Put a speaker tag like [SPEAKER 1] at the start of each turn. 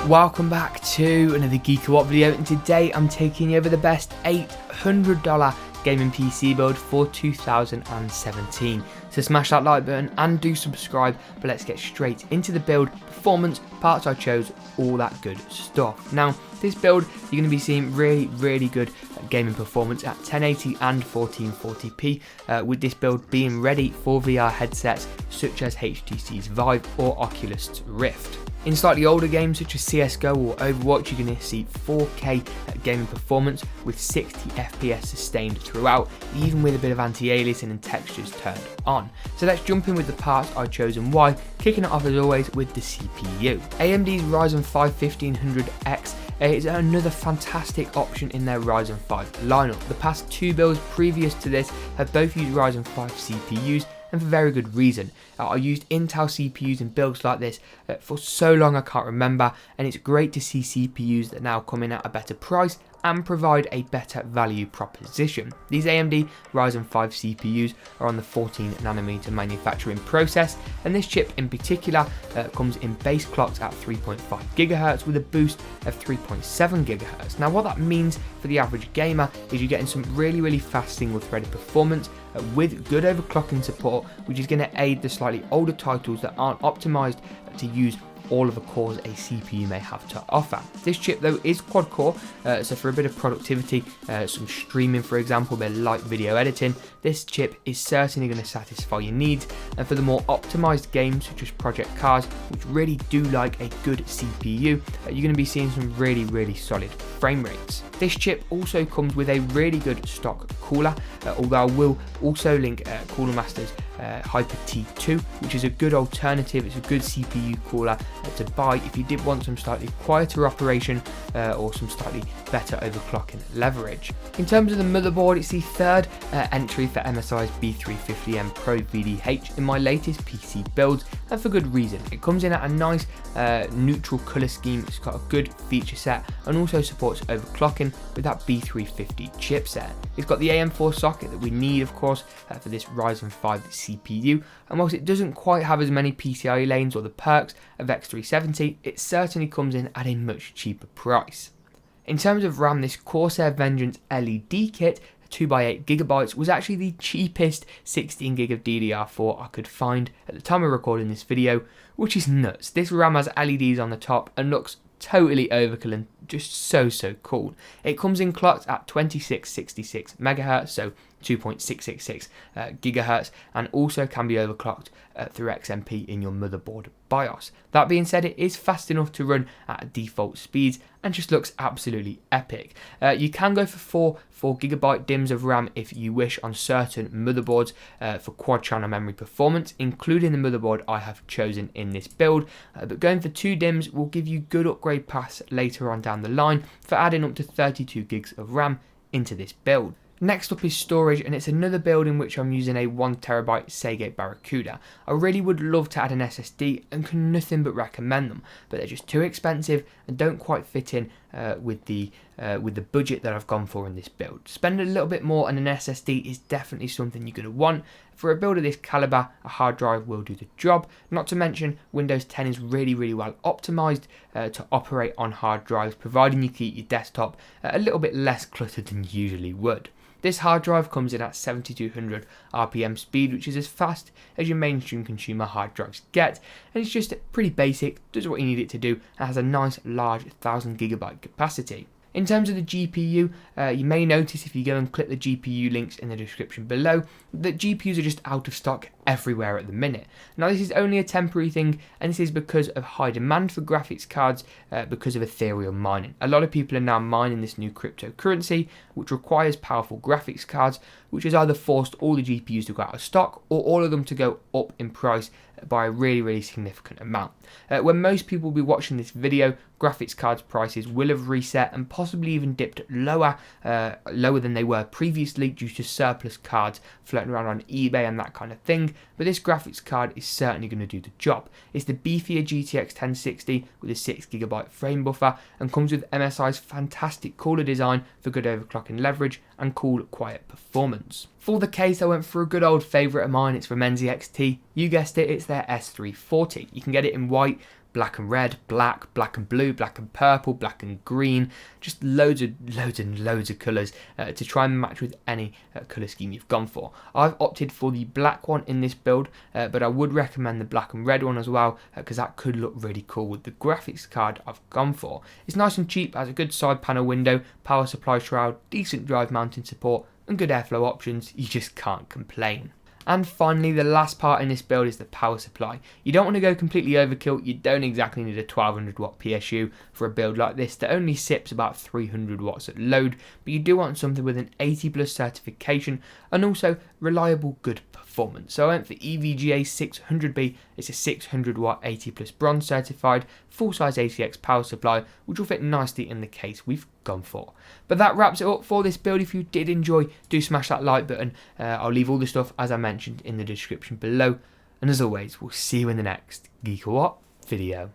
[SPEAKER 1] Welcome back to another GeekaWhat video, and today I'm taking over the best $800 gaming PC build for 2017. So smash that like button and do subscribe, but let's get straight into the build, performance, parts I chose, all that good stuff. Now, this build, you're going to be seeing really good gaming performance at 1080 and 1440p, with this build being ready for VR headsets such as HTC's Vive or Oculus Rift. In slightly older games such as CSGO or Overwatch, you're going to see 4K gaming performance with 60 FPS sustained throughout, even with a bit of anti-aliasing and textures turned on. So let's jump in with the parts I've chosen why, kicking it off as always with the CPU. AMD's Ryzen 5 1500X is another fantastic option in their Ryzen 5 lineup. The past two builds previous to this have both used Ryzen 5 CPUs, and for very good reason. I used Intel CPUs in builds like this for so long I can't remember, and it's great to see CPUs that now come in at a better price and provide a better value proposition. These AMD Ryzen 5 CPUs are on the 14nm manufacturing process, and this chip in particular comes in base clocks at 3.5 GHz with a boost of 3.7 GHz. Now what that means for the average gamer is you're getting some really fast single threaded performance with good overclocking support, which is going to aid the slightly older titles that aren't optimized to use all of the cores a CPU may have to offer. This chip though is quad core, so for a bit of productivity, some streaming for example, a bit of light video editing, this chip is certainly going to satisfy your needs. And for the more optimized games such as Project Cars, which really do like a good CPU, you're going to be seeing some really solid frame rates. This chip also comes with a really good stock cooler, although I will also link Cooler Master's Hyper T2, which is a good alternative. It's a good CPU cooler to buy if you did want some slightly quieter operation or some slightly better overclocking leverage. In terms of the motherboard, it's the third entry for MSI's B350M Pro VDH in my latest PC builds, and for good reason. It comes in at a nice neutral colour scheme, it's got a good feature set and also supports overclocking with that B350 chipset. It's got the AM4 socket that we need of course for this Ryzen 5 CPU, and whilst it doesn't quite have as many PCIe lanes or the perks of X370, it certainly comes in at a much cheaper price. In terms of RAM, this Corsair Vengeance LED kit 2x8GB was actually the cheapest 16GB of DDR4 I could find at the time of recording this video, which is nuts. This RAM has LEDs on the top and looks totally overkill and just so cool. It comes in clocked at 2666 MHz, so 2.666 GHz, and also can be overclocked through XMP in your motherboard BIOS. That being said, it is fast enough to run at default speeds and just looks absolutely epic. You can go for 4GB DIMMs of RAM if you wish on certain motherboards for quad channel memory performance, including the motherboard I have chosen in this build, but going for 2 DIMMs will give you good upgrade paths later on down the line for adding up to 32GB of RAM into this build. Next up is storage, and it's another build in which I'm using a 1TB Seagate Barracuda. I really would love to add an SSD and can nothing but recommend them, but they're just too expensive and don't quite fit in with the budget that I've gone for in this build. Spending a little bit more on an SSD is definitely something you're going to want. For a build of this caliber, a hard drive will do the job. Not to mention, Windows 10 is really well optimized to operate on hard drives, providing you keep your desktop a little bit less cluttered than you usually would. This hard drive comes in at 7200 RPM speed, which is as fast as your mainstream consumer hard drives get, and it's just pretty basic, does what you need it to do, and has a nice large 1000GB capacity. In terms of the GPU, you may notice if you go and click the GPU links in the description below that GPUs are just out of stock everywhere at the minute. Now this is only a temporary thing, and this is because of high demand for graphics cards because of Ethereum mining. A lot of people are now mining this new cryptocurrency which requires powerful graphics cards, which has either forced all the GPUs to go out of stock or all of them to go up in price by a really significant amount. When most people will be watching this video, graphics cards prices will have reset and possibly even dipped lower than they were previously due to surplus cards floating around on eBay and that kind of thing, but this graphics card is certainly going to do the job. It's the beefier GTX 1060 with a 6GB frame buffer and comes with MSI's fantastic cooler design for good overclocking leverage and cool quiet performance. For the case, I went for a good old favourite of mine. It's from NZXT. You guessed it, it's their S340. You can get it in white, black and red, black and blue, black and purple, black and green, just loads of colours to try and match with any colour scheme you've gone for. I've opted for the black one in this build, but I would recommend the black and red one as well, because that could look really cool with the graphics card I've gone for. It's nice and cheap, has a good side panel window, power supply shroud, decent drive mounting support, and good airflow options. You just can't complain. And finally, the last part in this build is the power supply. You don't want to go completely overkill. You don't exactly need a 1200 watt PSU for a build like this that only sips about 300 watts at load, but you do want something with an 80 plus certification and also reliable good performance. So I went for EVGA 600B. It's a 600 watt 80 plus bronze certified full size ATX power supply, which will fit nicely in the case we've gone for. But that wraps it up for this build. If you did enjoy, do smash that like button. I'll leave all the stuff as I mentioned in the description below, and as always, we'll see you in the next GeekaWhat video.